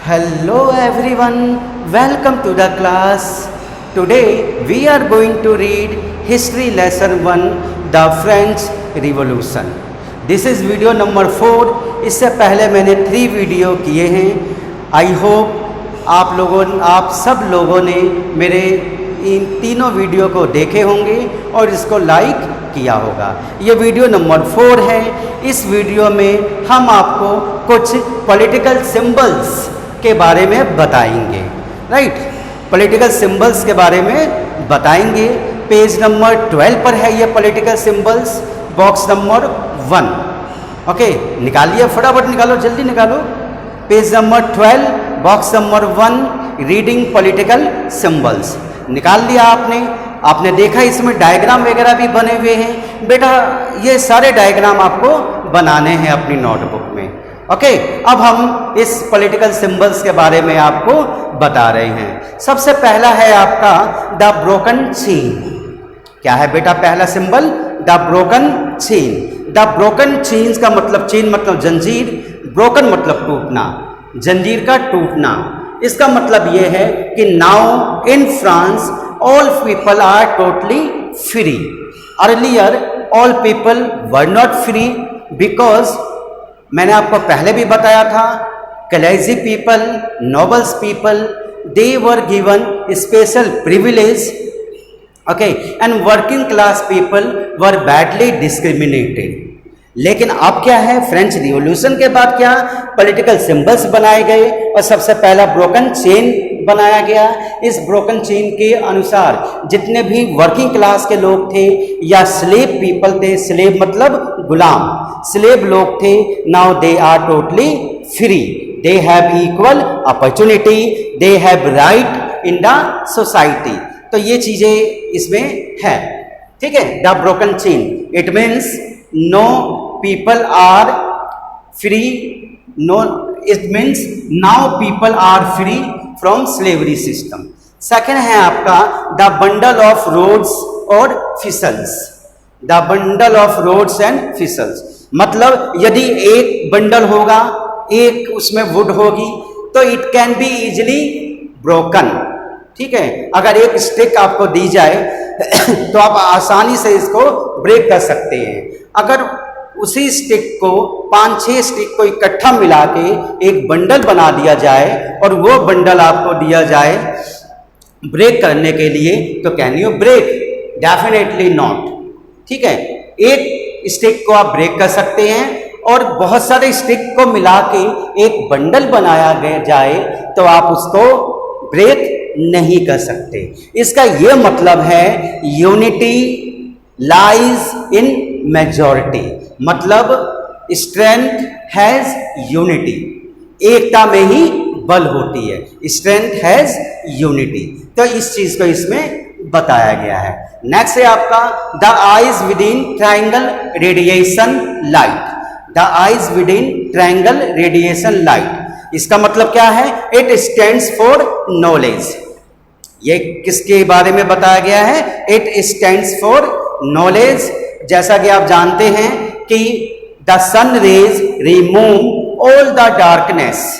Hello everyone, welcome to the class. Today we are going to read History Lesson 1, The French Revolution. This is video number 4. इससे पहले मैंने 3 video किए हैं. I hope आप सब लोगों ने मेरे इन तीनों वीडियो को देखे होंगे और इसको लाइक किया होगा. ये वीडियो नंबर 4 है. इस वीडियो में हम आपको कुछ पॉलिटिकल सिंबल्स के बारे में बताएंगे. राइट, पॉलिटिकल सिंबल्स के बारे में बताएंगे. पेज नंबर 12 पर है ये political symbols, box number 1. Okay, निकालिए, फटाफट निकालो, जल्दी निकालो. Page number 12, box number 1, reading political symbols. निकाल लिया आपने देखा इसमें डायग्राम वगैरह भी बने हुए हैं. बेटा ये सारे डायग्राम आपको बनाने हैं अपनी नोटबुक में. ओके, अब हम इस पॉलिटिकल सिंबल्स के बारे में आपको बता रहे हैं. सबसे पहला है आपका द ब्रोकन चेन. क्या है बेटा पहला symbol? The broken chain. The broken chain का मतलब, चेन मतलब जंजीर, ब्रोकन मतलब टूटना, जंजीर का टूटना. इसका मतलब यह है कि now in France all people are totally free. Earlier all people were not free because, मैंने आपको पहले भी बताया था, clergy people, nobles people, they were given special privilege. Okay, and working class people were badly discriminated. लेकिन अब क्या है, फ्रेंच रिवॉल्यूशन के बाद क्या पॉलिटिकल सिंबल्स बनाए गए और सबसे पहला ब्रोकन चेन बनाया गया. इस ब्रोकन चेन के अनुसार जितने भी वर्किंग क्लास के लोग थे या स्लेव पीपल थे, स्लेव मतलब गुलाम, स्लेव लोग थे, now they are totally free. They have equal opportunity, they have right in the society. तो ये चीजें इसमें है. ठीक है, the broken chain it means no people are free, no, it means now people are free from slavery system. Second है आपका the bundle of rods और fasces. The bundle of rods and fasces मतलब यदि एक bundle होगा, एक उसमें would होगी, तो it can be easily broken. ठीक है, अगर एक स्टिक आपको दी जाए तो आप आसानी से इसको ब्रेक कर सकते हैं. अगर उसी स्टिक को 5-6 स्टिक को इकट्ठा मिला के एक बंडल बना दिया जाए और वो बंडल आपको दिया जाए ब्रेक करने के लिए, तो can you break? Definitely not. ठीक है, एक स्टिक को आप ब्रेक कर सकते हैं और बहुत सारे स्टिक को मिला के एक बंडल बनाया गया जाए तो आप उसको ब्रेक नहीं कर सकते. इसका यह मतलब है यूनिटी लाइज इन मेजॉरिटी, मतलब स्ट्रेंथ हैज यूनिटी. एकता में ही बल होती है, स्ट्रेंथ हैज यूनिटी. तो इस चीज को इसमें बताया गया है. नेक्स्ट है आपका the eyes within triangle radiation light. The eyes within triangle radiation light, इसका मतलब क्या है? It stands for knowledge. ये किसके बारे में बताया गया है? It stands for knowledge. जैसा कि आप जानते हैं कि the sun rays remove all the darkness.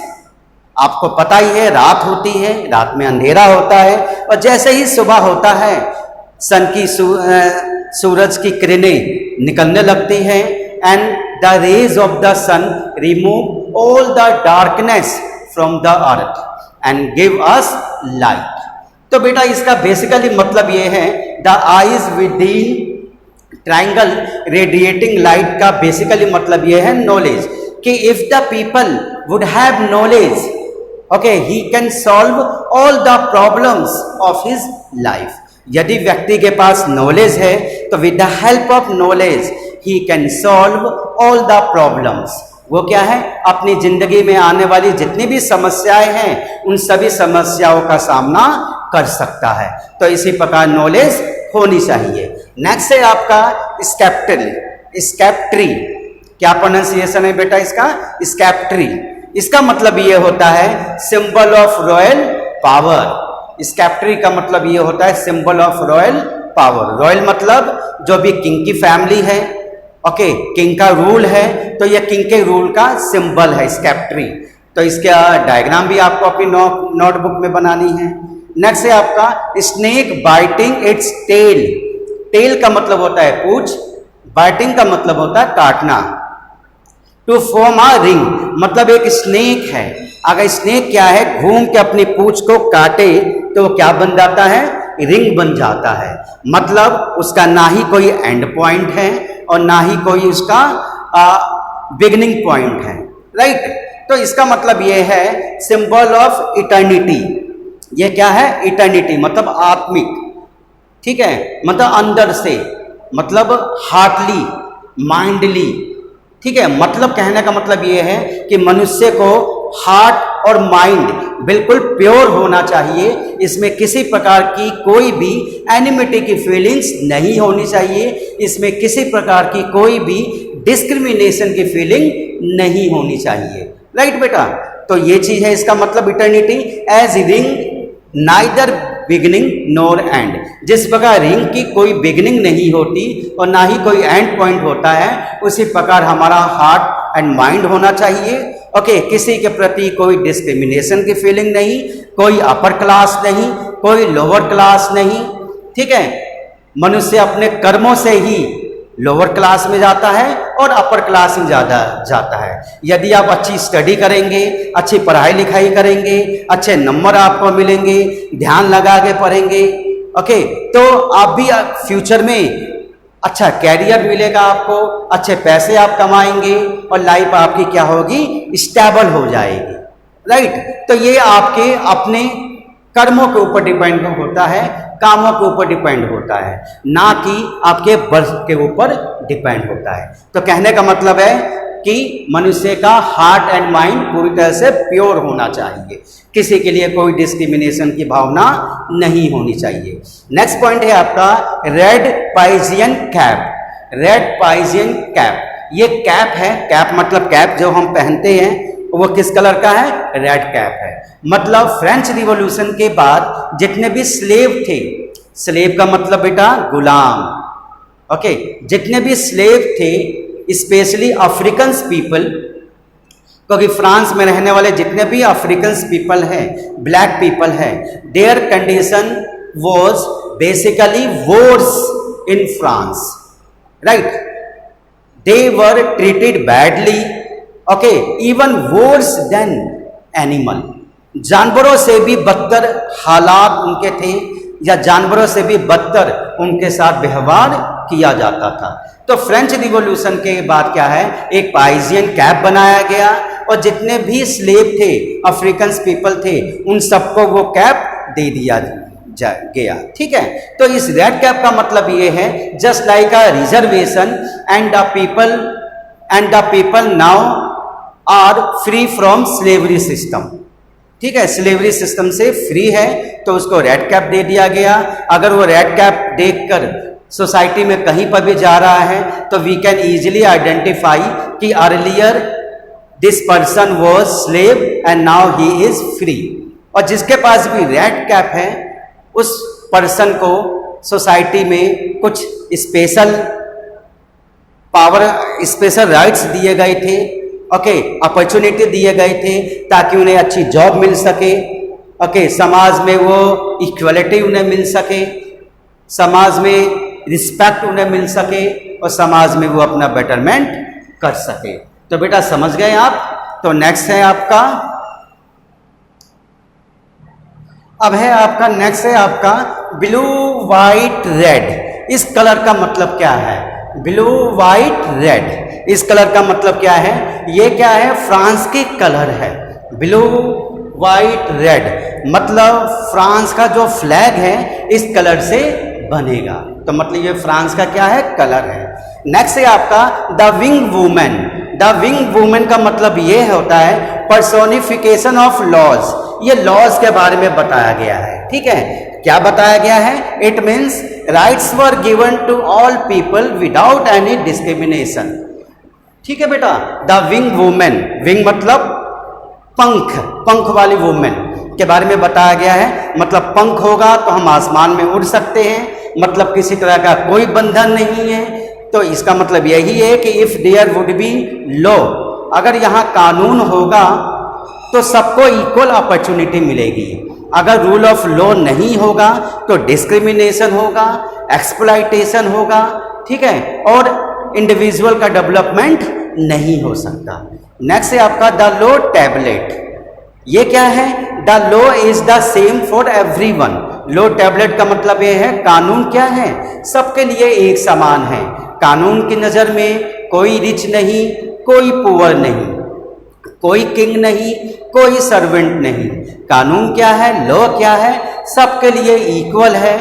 आपको पता ही है, रात होती है, रात में अंधेरा होता है और जैसे ही सुबह होता है सन की सूरज की किरणें निकलने लगती हैं and the rays of the sun remove all the darkness from the earth and give us light. तो बेटा इसका बेसिकली मतलब ये है the eyes within triangle radiating light का बेसिकली मतलब यह है नॉलेज, कि if the people would have knowledge, okay, he can solve all the problems of his life. यदि व्यक्ति के पास नॉलेज है तो with the help of knowledge he can solve all the problems. वो क्या है? अपनी जिंदगी में आने वाली जितनी भी समस्याएं हैं उन सभी समस्याओं का सामना कर सकता है. तो इसी प्रकार नॉलेज होनी चाहिए. नेक्स्ट है आपका स्केप्ट्री. स्केप्ट्री क्या प्रोनाउंसिएशन है बेटा इसका? स्केप्ट्री. इसका मतलब ये होता है सिंबल ऑफ रॉयल पावर. स्केप्ट्री का मतलब ये होता है symbol of royal power. Royal मतलब जो भी किंग की फैमिली है, ओके, किंग का रूल है, तो ये किंग के रूल का सिंबल है स्केप्ट्री. तो इसका डायग्राम भी आपको अपनी नोटबुक में बनानी है। नेक्स्ट है आपका snake biting its tail. Tail का मतलब होता है पूंछ, बाइटिंग का मतलब होता है काटना। टू फॉर्म अ रिंग मतलब एक स्नेक है, अगर स्नेक क्या है घूम के अपनी पूंछ को काटे तो वो क्या बन जाता है, रिंग बन जाता है। मतलब उसका ना ही कोई एंड पॉइंट है और ना ही कोई उसका बिगिनिंग पॉइंट है, राइट। तो इसका मतलब ये है सिंबल ऑफ इटर्निटी। ये क्या है, इटर्निटी मतलब आत्मिक, ठीक है, मतलब अंदर से, मतलब हार्टली, माइंडली, ठीक है। मतलब कहने का मतलब ये है कि मनुष्य को हार्ट और माइंड बिल्कुल प्योर होना चाहिए, इसमें किसी प्रकार की कोई भी एनिमिटी की फीलिंग्स नहीं होनी चाहिए, इसमें किसी प्रकार की कोई भी डिस्क्रिमिनेशन की फीलिंग नहीं होनी चाहिए, राइट बेटा। तो ये चीज है इसका मतलब eternity. As ring neither beginning nor end, जिस प्रकार रिंग की कोई बिगिनिंग नहीं होती और ना ही कोई एंड पॉइंट होता है, उसी प्रकार हमारा हार्ट एंड माइंड होना चाहिए। ओके, किसी के प्रति कोई डिस्क्रिमिनेशन की फीलिंग नहीं, कोई अपर क्लास नहीं, कोई लोअर क्लास नहीं, ठीक है। मनुष्य अपने कर्मों से ही लोअर क्लास में जाता है और अपर क्लास में ज़्यादा जाता है। यदि आप अच्छी स्टडी करेंगे, अच्छी पढ़ाई लिखाई करेंगे, अच्छे नंबर आपको मिलेंगे, ध्यान लगा के पढ़ेंगे, ओके, तो आप भी फ्यूचर में अच्छा कैरियर मिलेगा आपको, अच्छे पैसे आप कमाएंगे और लाइफ आपकी क्या होगी, स्टेबल हो जाएगी, राइट। तो ये आपके अपने कर्मों के ऊपर डिपेंड होता है, कामों के ऊपर डिपेंड होता है, ना कि आपके बर्थ के ऊपर डिपेंड होता है। तो कहने का मतलब है कि मनुष्य का हार्ट एंड माइंड पूरी तरह से प्योर होना चाहिए, किसी के लिए कोई डिस्क्रिमिनेशन की भावना नहीं होनी चाहिए। नेक्स्ट पॉइंट है आपका रेड पाइजियन कैप। रेड पाइजियन कैप, ये कैप है, कैप मतलब कैप जो हम पहनते हैं वो किस कलर का है, रेड कैप है। मतलब फ्रेंच रिवॉल्यूशन के बाद जितने भी स्लेव थे, स्लेव का मतलब बेटा गुलाम, ओके, जितने भी स्लेव थे स्पेशली अफ्रीकन पीपल, क्योंकि फ्रांस में रहने वाले जितने भी अफ्रीकन पीपल हैं, ब्लैक पीपल हैं, their condition was basically worse in France, right. They were treated badly, okay, even worse than animal. जानवरों से भी बदतर हालात उनके थे, या जानवरों से भी बदतर उनके साथ व्यवहार किया जाता था। तो फ्रेंच रिवॉल्यूशन के बाद क्या है, एक पाइजियन कैप बनाया गया और जितने भी स्लेव थे, अफ्रीकन पीपल थे, उन सबको वो कैप दे दिया गया, ठीक है। तो इस रेड कैप का मतलब ये है just like a reservation and the people now are free from slavery system, ठीक है, स्लेवरी सिस्टम से फ्री है तो उसको रेड कैप दे दिया गया। अगर वो रेड कैप देखकर सोसाइटी में कहीं पर भी जा रहा है तो वी कैन इजीली आइडेंटिफाई कि earlier this person was slave and now he is free. और जिसके पास भी रेड कैप है उस पर्सन को सोसाइटी में कुछ स्पेशल पावर, स्पेशल राइट्स दिए गए थे, ओके, अपॉर्चुनिटी दिए गए थे ताकि उन्हें अच्छी जॉब मिल सके, ओके, समाज में वो इक्वलिटी उन्हें मिल सके, समाज में रिस्पेक्ट उन्हें मिल सके और समाज में वो अपना बेटरमेंट कर सके। तो बेटा समझ गए आप। तो नेक्स्ट है आपका, अब है आपका नेक्स्ट है आपका ब्लू वाइट रेड। इस कलर का मतलब क्या है, ब्लू वाइट रेड, इस कलर का मतलब क्या है, ये क्या है, फ्रांस की कलर है। ब्लू वाइट रेड मतलब फ्रांस का जो फ्लैग है इस कलर से बनेगा, तो मतलब ये फ्रांस का क्या है, कलर है। नेक्स्ट है आपका the wing women. The wing women का मतलब ये होता है पर्सोनिफिकेशन ऑफ लॉज, ये लॉज के बारे में बताया गया है, ठीक है। क्या बताया गया है, it means rights were given to all people without any discrimination, ठीक है बेटा। द विंग वुमेन, विंग मतलब पंख, पंख वाली वुमेन के बारे में बताया गया है। मतलब पंख होगा तो हम आसमान में उड़ सकते हैं, मतलब किसी तरह का कोई बंधन नहीं है। तो इसका मतलब यही है कि if there would be law, अगर यहाँ कानून होगा तो सबको इक्वल अपॉर्चुनिटी मिलेगी। अगर रूल ऑफ लॉ नहीं होगा तो डिस्क्रिमिनेशन होगा, एक्सप्लॉइटेशन होगा, ठीक है, और इंडिविजुअल का डेवलपमेंट नहीं हो सकता। नेक्स्ट है आपका द लॉ टैबलेट। ये क्या है? The law is the same for everyone. Law tablet का मतलब ये है कानून क्या है? सबके लिए एक समान है। कानून की नज़र में कोई रिच नहीं, कोई पुअर नहीं, कोई किंग नहीं, कोई सर्वेंट नहीं। कानून क्या है? लॉ क्या है? सबके लिए इक्वल है।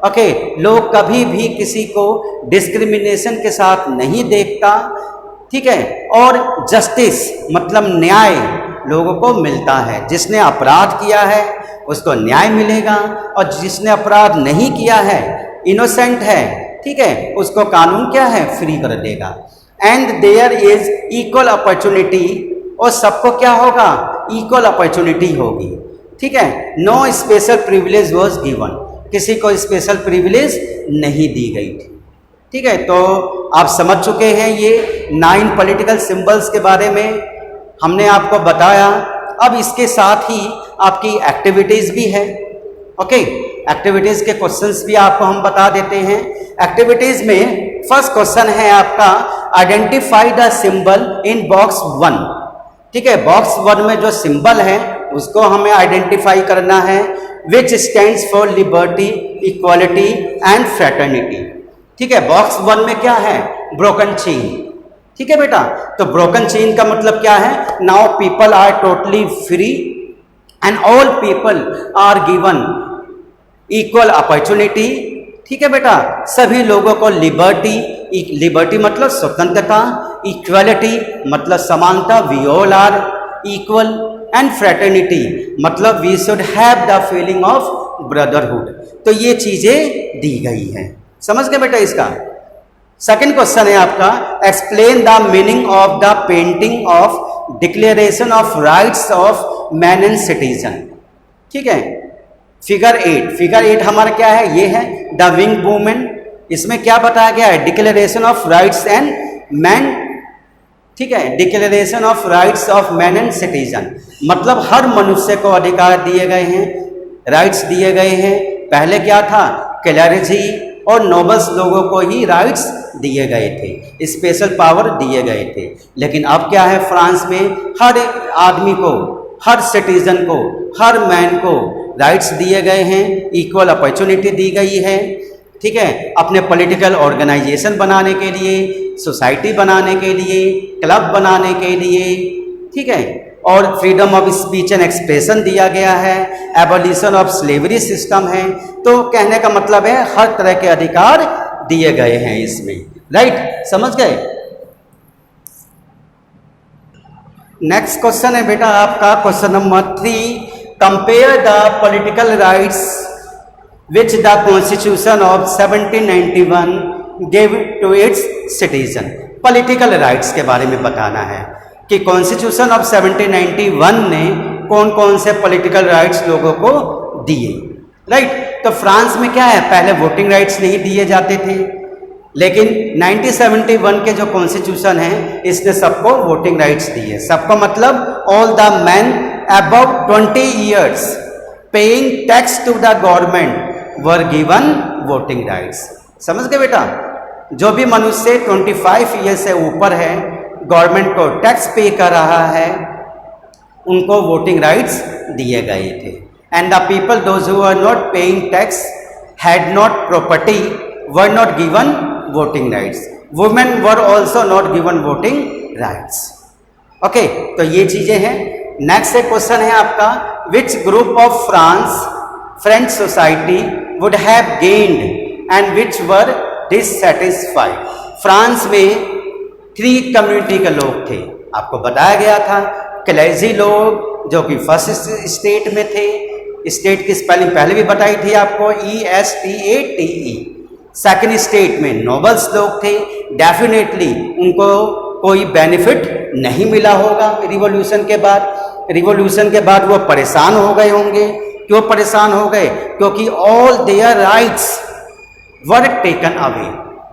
ओके, लॉ कभी भी किसी को डिस्क्रिमिनेशन के साथ नहीं देखता, ठीक है, और जस्टिस मतलब न्याय लोगों को मिलता है। जिसने अपराध किया है उसको न्याय मिलेगा, और जिसने अपराध नहीं किया है, इनोसेंट है, ठीक है, उसको कानून क्या है? फ्री कर देगा। And there is equal opportunity, और सबको क्या होगा? इक्वल अपॉर्चुनिटी होगी, ठीक है। No special privilege was given, किसी को स्पेशल प्रिविलेज नहीं दी गई थी, ठीक है। तो आप समझ चुके हैं ये 9 पॉलिटिकल सिंबल्स के बारे में हमने आपको बताया। अब इसके साथ ही आपकी एक्टिविटीज भी है। ओके, एक्टिविटीज के क्वेश्चंस भी आपको हम बता देते हैं। एक्टिविटीज में फर्स्ट क्वेश्चन है आपका identify the symbol in box 1, ठीक है। बॉक्स 1 में जो सिंबल है उसको हमें आइडेंटिफाई करना है। विच stands for liberty, equality and fraternity, ठीक है। बॉक्स 1 में क्या है? ब्रोकन चेन, ठीक है बेटा। तो ब्रोकन चेन का मतलब क्या है? Now people are totally free and all people are given equal opportunity, ठीक है बेटा। सभी लोगों को लिबर्टी, लिबर्टी मतलब स्वतंत्रता, इक्वालिटी मतलब समानता, we all are equal, and fraternity मतलब we should have the feeling of brotherhood. तो ये चीजें दी गई हैं, समझ गए बेटा इसका। सेकंड क्वेश्चन है आपका explain the meaning of the painting of declaration of rights of man and citizen, ठीक है। फिगर 8 हमारा क्या है? ये है द विंग वूमेन। इसमें क्या बताया गया है? Declaration of rights and man, ठीक है। Declaration of rights of man and citizen मतलब हर मनुष्य को अधिकार दिए गए हैं, राइट्स दिए गए हैं। पहले क्या था? क्लर्जी और नोबल्स लोगों को ही राइट्स दिए गए थे, स्पेशल पावर दिए गए थे। लेकिन अब क्या है? फ्रांस में हर आदमी को, हर सिटीजन को, हर मैन को राइट्स दिए गए हैं, इक्वल अपॉर्चुनिटी दी गई है, ठीक है। अपने पॉलिटिकल ऑर्गेनाइजेशन बनाने के लिए, सोसाइटी बनाने के लिए, क्लब बनाने के लिए, ठीक है। और freedom of speech and expression दिया गया है, एबोलिशन ऑफ स्लेवरी सिस्टम है। तो कहने का मतलब है हर तरह के अधिकार दिए गए हैं इसमें, राइट, समझ गए। नेक्स्ट क्वेश्चन है बेटा आपका question number 3, compare the political rights which the constitution of 1791 give to its citizen. Political rights के बारे में बताना है कि कॉन्स्टिट्यूशन ऑफ 1791 ने कौन कौन से पॉलिटिकल राइट्स लोगों को दिए, राइट। तो फ्रांस में क्या है? पहले वोटिंग राइट्स नहीं दिए जाते थे, लेकिन 1971 के जो कॉन्स्टिट्यूशन है इसने सबको वोटिंग राइट्स दिए। सबको मतलब all the man above 20 years paying tax to the government were given voting rights. समझ गए बेटा? जो भी मनुष्य 25 ईयर से ऊपर है, गवर्नमेंट को टैक्स पे कर रहा है, उनको वोटिंग राइट्स दिए गए थे। And the people those who are not paying tax had not property were not given voting rights. Women were also not given voting rights. Okay, तो ये चीजें हैं। नेक्स्ट क्वेश्चन है आपका which group of French society would have gained and which were dissatisfied. France में 3 community के लोग थे, आपको बताया गया था। क्लर्जी लोग जो कि फर्स्ट स्टेट में थे, स्टेट की स्पेलिंग पहले भी बताई थी आपको, ESTATE। सेकंड स्टेट में नोबल्स लोग थे, डेफिनेटली उनको कोई बेनिफिट नहीं मिला होगा रिवॉल्यूशन के बाद। रिवॉल्यूशन के बाद वो परेशान हो गए होंगे। क्यों परेशान हो गए? क्योंकि all their rights were taken away.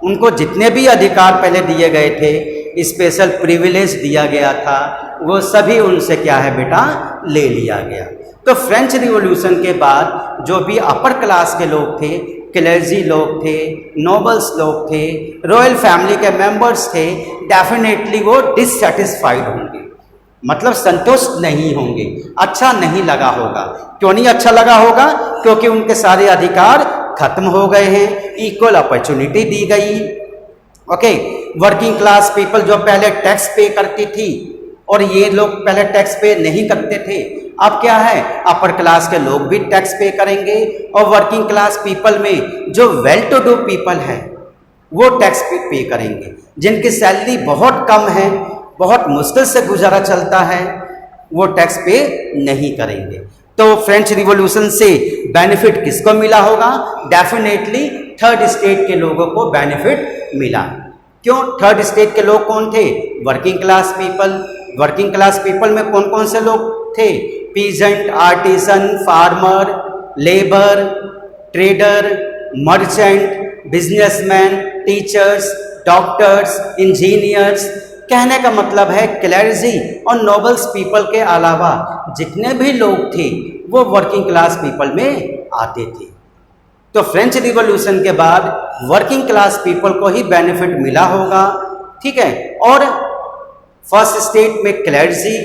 उनको जितने भी अधिकार पहले दिए गए थे, स्पेशल प्रिविलेज दिया गया था, वो सभी उनसे क्या है बेटा? ले लिया गया। तो फ्रेंच रिवॉल्यूशन के बाद जो भी अपर क्लास के लोग थे, क्लेर्जी लोग थे, नोबल्स लोग थे, रॉयल फैमिली के मेंबर्स थे, डेफिनेटली वो डिससेटिस्फाइड होंगे, मतलब संतुष्ट नहीं होंगे, अच्छा नहीं लगा होगा। क्यों नहीं अच्छा लगा होगा? क्योंकि उनके सारे अधिकार खत्म हो गए हैं, इक्वल अपॉर्चुनिटी दी गई। ओके, वर्किंग क्लास पीपल जो पहले टैक्स पे करती थी और ये लोग पहले टैक्स पे नहीं करते थे, अब क्या है, अपर क्लास के लोग भी टैक्स पे करेंगे और वर्किंग क्लास पीपल में जो वेल टू डू पीपल है वो टैक्स पे करेंगे। जिनकी सैलरी बहुत कम है, बहुत मुश्किल से गुजारा चलता है, वो टैक्स पे नहीं करेंगे। तो फ्रेंच रिवॉल्यूशन से बेनिफिट किसको मिला होगा? डेफिनेटली थर्ड स्टेट के लोगों को बेनिफिट मिला। क्यों? थर्ड स्टेट के लोग कौन थे? Working class people. Working class people में कौन कौन से लोग थे? Peasant, artisan, farmer, labour, trader, merchant, businessman, teachers, doctors, engineers. कहने का मतलब है क्लेर्जी और नोबल्स पीपल के अलावा जितने भी लोग थे वो वर्किंग क्लास पीपल में आते थे। तो फ्रेंच रिवॉल्यूशन के बाद वर्किंग क्लास पीपल को ही बेनिफिट मिला होगा, ठीक है। और फर्स्ट स्टेट में क्लेर्जी,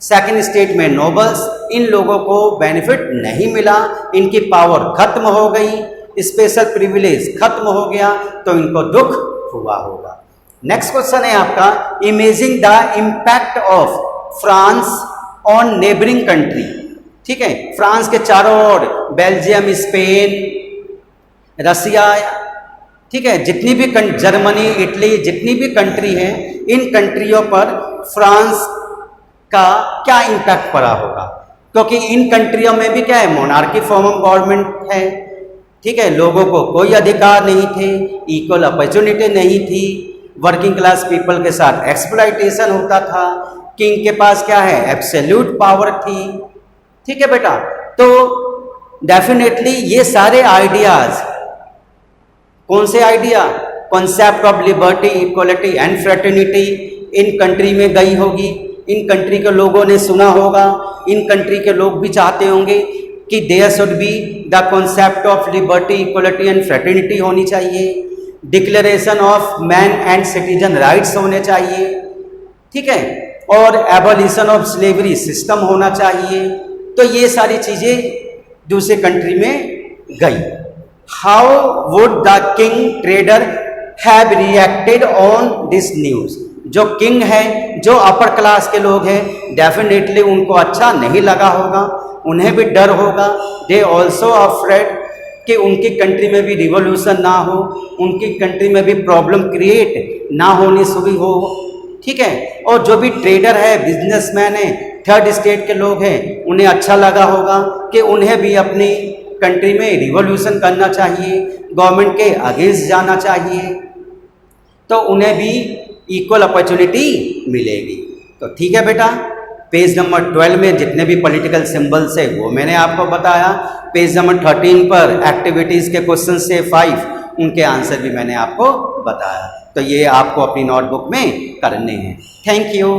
सेकंड स्टेट में नोबल्स, इन लोगों को बेनिफिट नहीं मिला, इनकी पावर खत्म हो गई, स्पेशल प्रिविलेज खत्म हो गया, तो इनको दुख हुआ होगा। नेक्स्ट क्वेश्चन है आपका, imaging the impact of France on neighbouring country. ठीक है, फ्रांस के चारों ओर बेल्जियम, स्पेन, रसिया, ठीक है, जितनी भी जर्मनी, इटली, जितनी भी कंट्री हैं, इन कंट्रियों पर फ्रांस का क्या इम्पैक्ट पड़ा होगा? क्योंकि इन कंट्रियों में भी क्या है, मोनार्की फॉर्म ऑफ गवर्नमेंट है, ठीक है, लोगों को कोई अधिकार नहीं थे, इक्वल अपॉर्चुनिटी नहीं थी, वर्किंग क्लास पीपल के साथ एक्सप्लॉइटेशन होता था, किंग के पास क्या है, एब्सोल्यूट पावर थी। ठीक है बेटा, तो डेफिनेटली ये सारे आइडियाज, कौन से idea? Concept of liberty, equality and fraternity in country में गई होगी, इन कंट्री के लोगों ने सुना होगा, इन कंट्री के लोग भी चाहते होंगे कि there should be the concept of liberty, equality and fraternity होनी चाहिए, declaration of man and citizen rights होने चाहिए, ठीक है, और एबॉलिशन ऑफ स्लेवरी सिस्टम होना चाहिए। तो ये सारी चीजें दूसरे कंट्री में गई। How would the king trader have reacted on this news? जो किंग है, जो अपर क्लास के लोग हैं, डेफिनेटली उनको अच्छा नहीं लगा होगा, उन्हें भी डर होगा। दे ऑल्सो अफ्रेड कि उनकी कंट्री में भी रिवॉल्यूशन ना हो, उनकी कंट्री में भी प्रॉब्लम क्रिएट ना होनी शुरू हो, ठीक है। और जो भी ट्रेडर है, बिजनेसमैन है, थर्ड स्टेट के लोग हैं, उन्हें अच्छा लगा होगा कि उन्हें भी अपनी कंट्री में रिवॉल्यूशन करना चाहिए, गवर्नमेंट के अगेंस्ट जाना चाहिए, तो उन्हें भी इक्वल अपॉर्चुनिटी मिलेगी। तो ठीक है बेटा, पेज नंबर 12 में जितने भी पॉलिटिकल सिंबल्स है वो मैंने आपको बताया। पेज नंबर 13 पर एक्टिविटीज़ के क्वेश्चन से 5 उनके आंसर भी मैंने आपको बताया। तो ये आपको अपनी नोटबुक में करने हैं। Thank you.